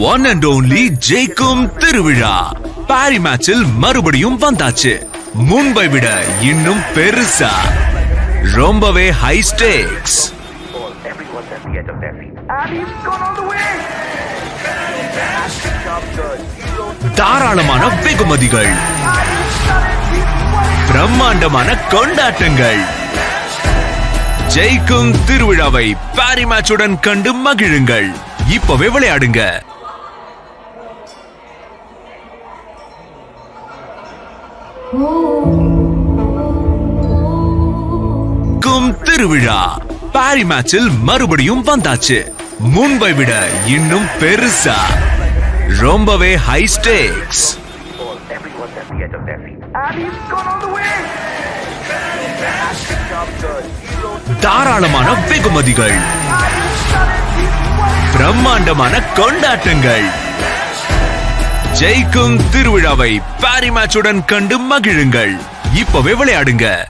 One and only ஜெயிக்கும் திருவிழா பாரி மேட்சில் மறுபடியும் வந்தாச்சு. முன்பை விட இன்னும் பெருசா, ரொம்பவே ஹை ஸ்டேக்ஸ். தாராளமான வெகுமதிகள், பிரம்மாண்டமான கொண்டாட்டங்கள். ஜெயிக்கும் திருவிழாவை பாரி மேட்சுடன் கண்டு மகிழுங்கள். இப்பவே விளையாடுங்க. திருவிழா பாரி மேட்சில் மறுபடியும் வந்தாச்சு. முன்பை விட இன்னும் பெருசா, ரொம்பவே ஹை ஸ்டேக்ஸ். தாராளமான வெகுமதிகள், பிரம்மாண்டமான கொண்டாட்டங்கள். ஜெயிக்கும் திருவிழாவை பாரி மேட்சுடன் கண்டு மகிழுங்கள். இப்பவே விளையாடுங்க.